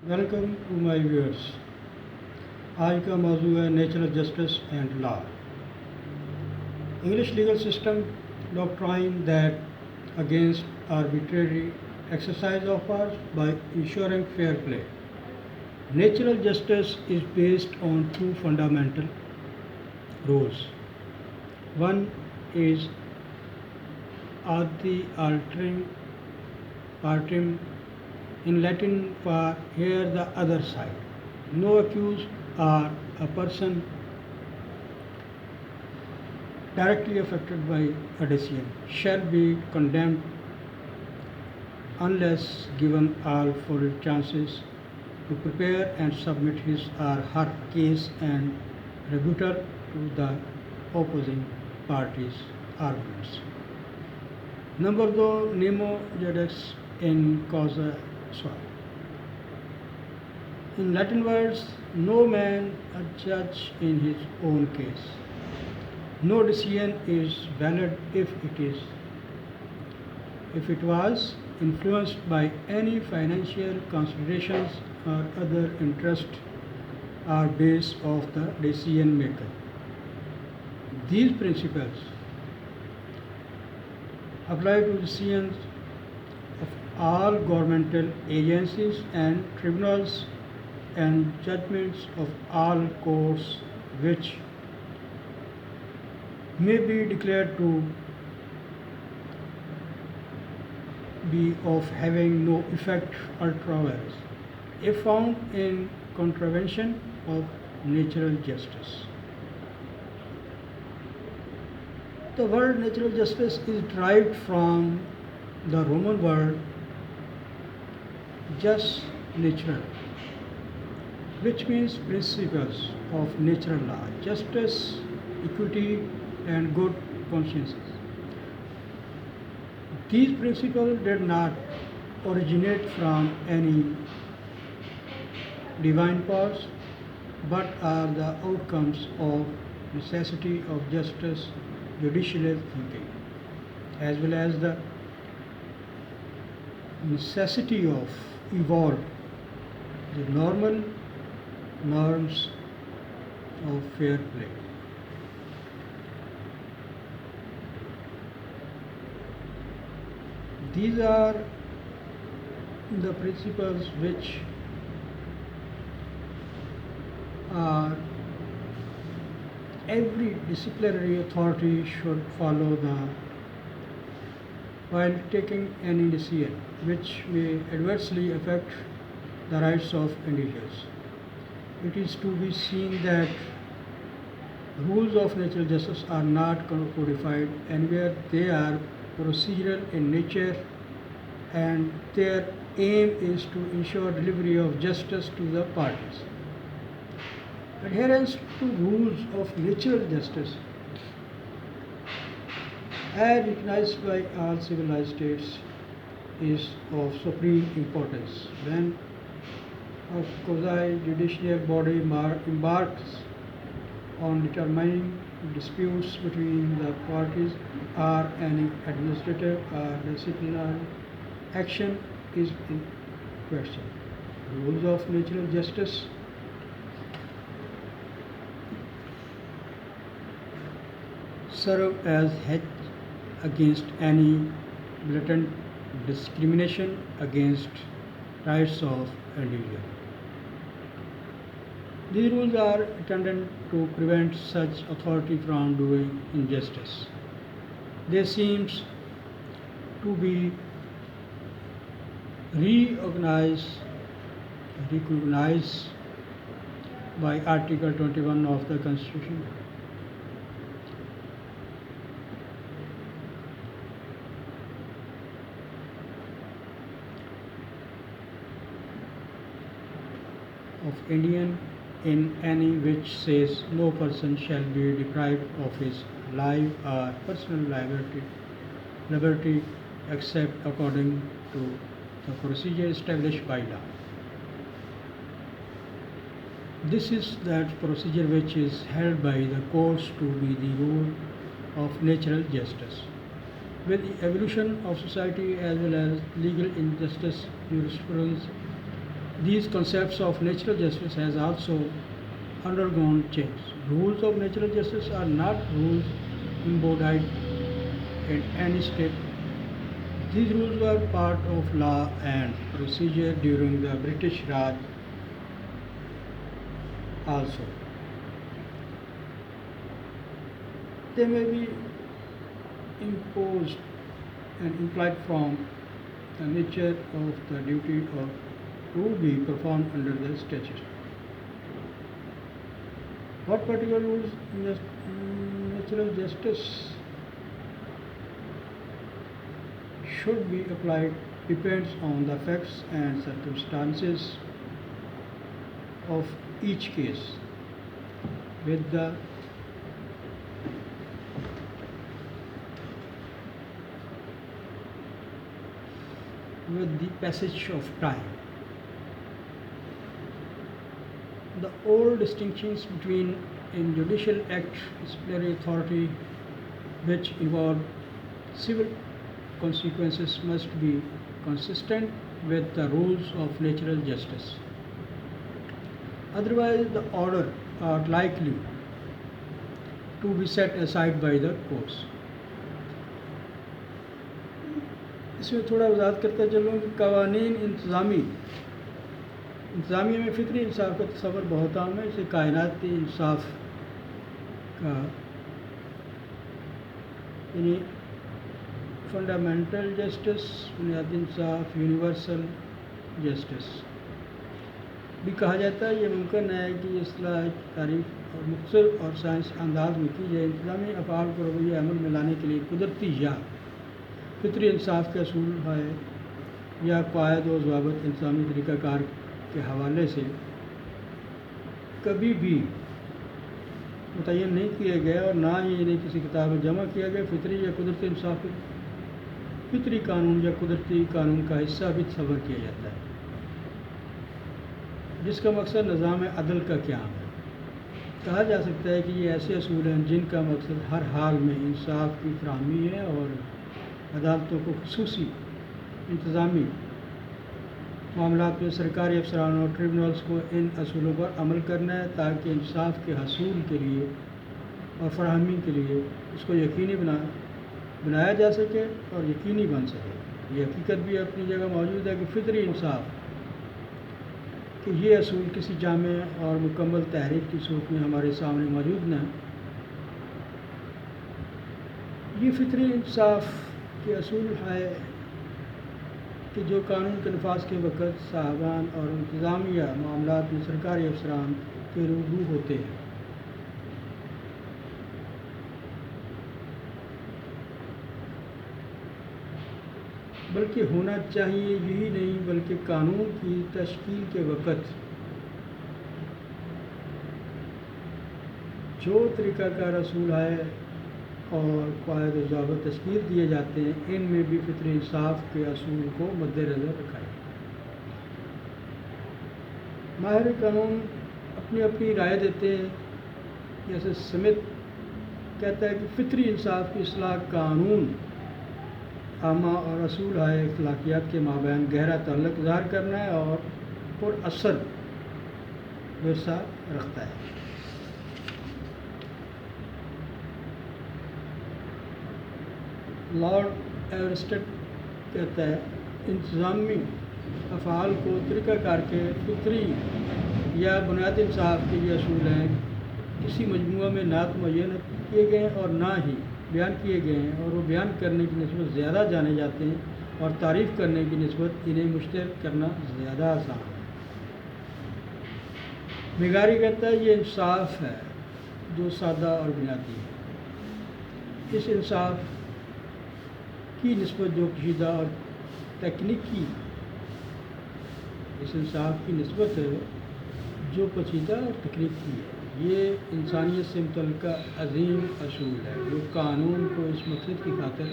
Welcome to my viewers. آج کا موضوع ہے natural justice and law. English legal system doctrine that against arbitrary exercise of powers by ensuring fair play. Natural justice is based on two fundamental rules. One is ad alteram partem, in Latin for hear the other side. No accused or a person directly affected by a decision shall be condemned unless given all full chances to prepare and submit his or her case and rebuttal to the opposing party's arguments. Number 2, nemo judex in causa sua. In Latin words, no man a judge in his own case. No decision is valid if it was influenced by any financial considerations or other interest or base of the decision maker. These principles apply to decisions of all governmental agencies and tribunals and judgments of all courts which may be declared to be of having no effect ultra vires if found in contravention of natural justice. The word natural justice is derived from the Roman word jus natural, which means principles of natural law, justice, equity, and good consciences. These principles did not originate from any divine powers, but are the outcomes of necessity of justice, judicial thinking, as well as the necessity of evolve the normal norms of fair play. These are the principles which are every disciplinary authority should follow while taking any decision which may adversely affect the rights of individuals. It is to be seen that rules of natural justice are not codified anywhere. They are procedural in nature, and their aim is to ensure delivery of justice to the parties. Adherence to rules of natural justice, as recognized by all civilized states, is of supreme importance. When a quasi-judicial body embarks on determining disputes between the parties or any administrative or disciplinary action is in question, rules of natural justice serve as hedge against any blatant discrimination against rights of individuals. These rules are intended to prevent such authority from doing injustice. They seem to be recognized by Article 21 of the Constitution. Of Indian, in any which says no person shall be deprived of his life or personal liberty except according to the procedure established by law. This is that procedure which is held by the courts to be the rule of natural justice. With the evolution of society as well as legal injustice, jurisprudence these concepts of natural justice has also undergone change. Rules of natural justice are not rules embodied in any state. These rules were part of law and procedure during the British Raj also. They may be imposed and implied from the nature of the duty of to be performed under the statute. What particular rules in natural justice should be applied depends on the facts and circumstances of each case. With the passage of time, the old distinctions between in judicial act, disciplinary authority, which involve civil consequences, must be consistent with the rules of natural justice. Otherwise, the order are likely to be set aside by the courts. इसमें थोड़ा वजाहत करता चलूँ कि कवानीन इंतज़ामिया में फ़ितरी इंसाफ का तस्वर बहुत आम है। इसे कायनाती इंसाफ का यानी फंडामेंटल जस्टिस, बुनियादी इंसाफ, यूनिवर्सल जस्टिस भी कहा जाता है। ये मुमकिन है कि इसलाह तारीफ और मुख्तसर और साइंस अंदाज में की जाए। इंतज़ामी अफ़आल को रवैये अमल में लाने के लिए कुदरती या फितरी इंसाफ के असूल है या क़वायद व ज़वाबित इंसानी तरीक़ाकार के हवाले से कभी भी मुतय्यन नहीं किए गए और ना ही इन्हें किसी किताब में जमा किया गया। फितरी या कुदरती इंसाफ फितरी कानून या कुदरती कानून का हिस्सा भी तस्वर किया जाता है, जिसका मकसद निज़ाम अदल का क़याम है। कहा जा सकता है कि ये ऐसे असूल हैं जिनका मकसद हर हाल में इंसाफ की फराहमी है और अदालतों को खुसूसी इंतज़ामी मामलात में सरकारी अफसरान और ट्रिब्यूनल्स को इन असूलों पर अमल करना है ताकि इंसाफ के हसूल के लिए और फराहमी के लिए इसको यकीनी बनाया जा सके और यकीनी बन सके। ये हकीकत भी अपनी जगह मौजूद है कि फितरी इंसाफ कि ये असूल किसी जामे और मुकम्मल तहरीक की सूरत में हमारे सामने मौजूद न है। ये फितरी इंसाफ के असूल है कि जो कानून के नफाज के वक़्त साहबान और इंतज़ामिया मामलात में सरकारी अफसरान के रूबरू होते हैं। बल्कि होना चाहिए यही नहीं बल्कि कानून की तश्कील के वक़्त जो तरीक़ाकार असूल है और क़वायद व ज़वाबित तश्कील दिए जाते हैं, इनमें भी फितरी इंसाफ के असूल को मद्देनज़र रखा है। माहिर कानून अपनी अपनी राय देते हैं। जैसे स्मिथ कहता है कि फितरी इंसाफ की इस्लाह कानून आमा और असूल है अखलाकियात के माबैन गहरा ताल्लुक़ ज़ाहिर करना है और पुरअसर विरसा रखता है। लॉर्ड एवरेस्टेड कहता है इंतज़ामी अफ़आल को तरीक़ाकार के फितरी या बुनियादी इंसाफ के ये असूल हैं किसी मजमूआ में ना तो मुअय्यन किए गए हैं और ना ही बयान किए गए हैं और वो बयान करने की निस्बत ज़्यादा जाने जाते हैं और तारीफ़ करने की निस्बत इन्हें मुश्तहर करना ज़्यादा आसान है। मिगारी कहता है ये इंसाफ है जो सादा और बुनियादी है। इस इंसाफ की निस्बत जो कशीदा और तकनीकी इस इंसाफ की निस्बत है जो पेचीदा और तकनीकी है। ये इंसानियत से मुतल्लिक़ा अजीम असूल है जो कानून को इस मकसद की खातिर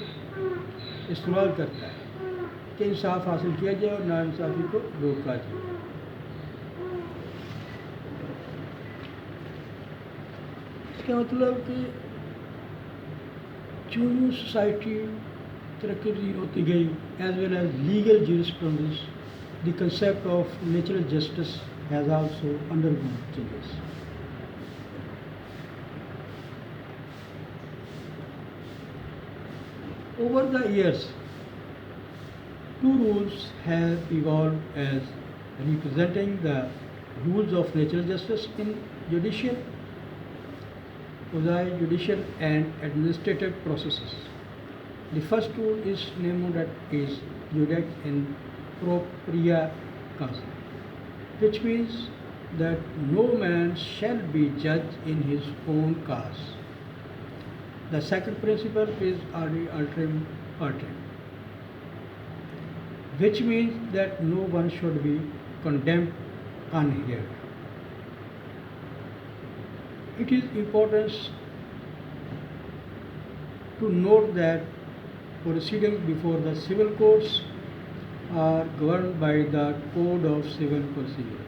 इस्तेमाल करता है कि इंसाफ हासिल किया जाए और नाइंसाफ़ी को रोका जाए। इसका मतलब कि जो सोसाइटी तरक्की होती गई as well as legal jurisprudence the concept of natural justice has also undergone changes. Over the years, two rules have evolved as representing the rules of natural justice in judicial, quasi-judicial and administrative processes. The first rule is named that is judex in propria causa, which means that no man shall be judged in his own cause. The second principle is ad alteram partem, which means that no one should be condemned unheard. It is important to note that proceedings before the civil courts are governed by the Code of Civil Procedure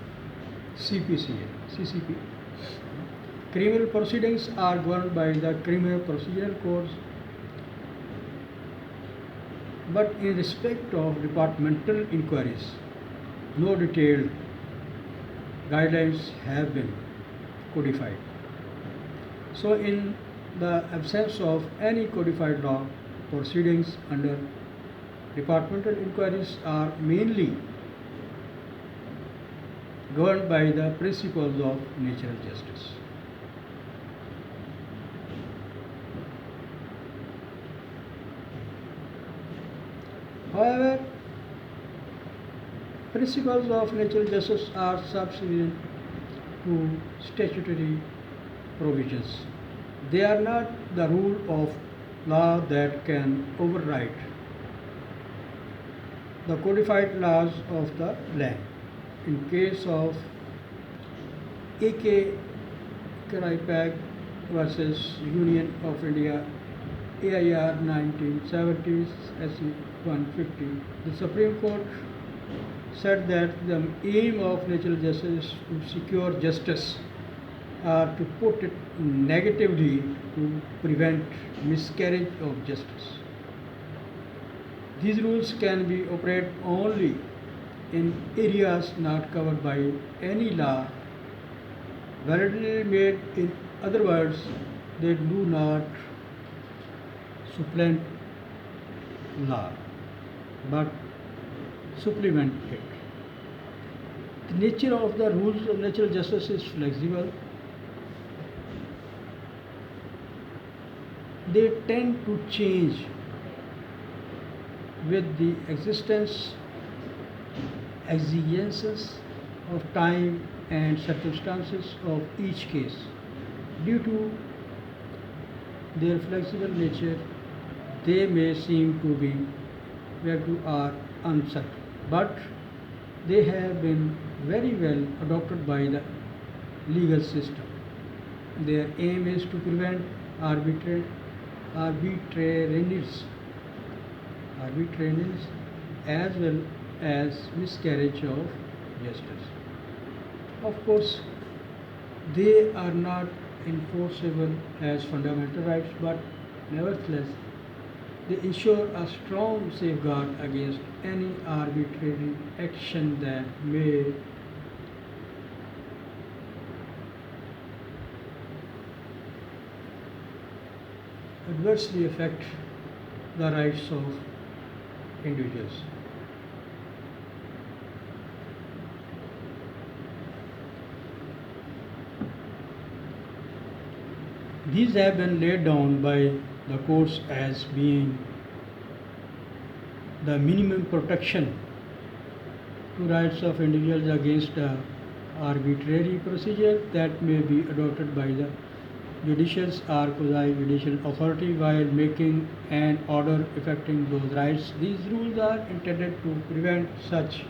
CCP. Criminal proceedings are governed by the Criminal Procedural Codes, but in respect of departmental inquiries, no detailed guidelines have been codified. So, in the absence of any codified law, proceedings under departmental inquiries are mainly governed by the principles of natural justice. However, principles of natural justice are subservient to statutory provisions. They are not the rule of law that can override the codified laws of the land. In case of A.K. Karipag versus Union of India, AIR 1970s SC 150, the Supreme Court said that the aim of natural justice is to secure justice, or to put it negatively, to prevent miscarriage of justice. These rules can be operated only in areas not covered by any law validly made. In other words, they do not supplant law but supplement it. The nature of the rules of natural justice is flexible. They tend to change with the exigencies of time and circumstances of each case. Due to their flexible nature, they may seem to be vague or uncertain, but they have been very well adopted by the legal system. Their aim is to prevent arbitrariness as well as miscarriage of justice. Of course, they are not enforceable as fundamental rights, but nevertheless, they ensure a strong safeguard against any arbitrary action that may adversely affect the rights of individuals. These have been laid down by the courts as being the minimum protection to rights of individuals against the arbitrary procedure that may be adopted by the judicial or quasi-judicial authority while making an order affecting those rights. These rules are intended to prevent such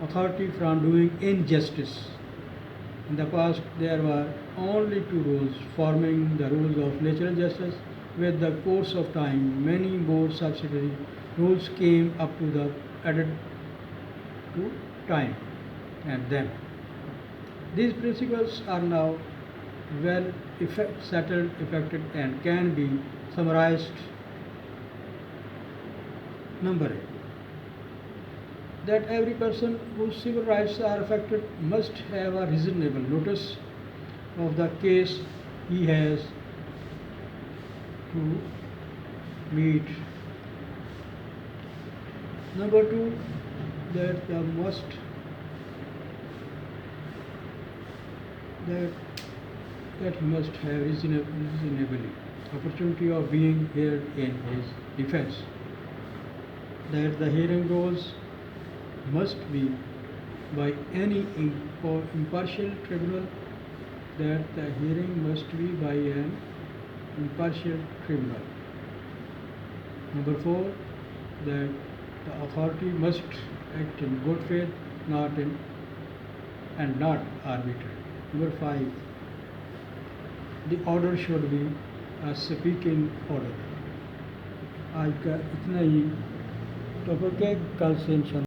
authority from doing injustice. In the past, there were only two rules forming the rules of natural justice. With the course of time, many more subsidiary rules came up to the added to time and then. These principles are now well settled, effective, and can be summarized. Number 8. that every person whose civil rights are affected must have a reasonable notice of the case he has to meet. Number two, that the must that that he must have reasonably opportunity of being heard in his defense. That the hearing rules must be by any impartial tribunal. That the hearing must be by an impartial tribunal. Number four, that the authority must act in good faith, not arbitrary. Number five, the order should be a speaking order. آج کا اتنا ہی topic ہے، کل سے انشاءاللہ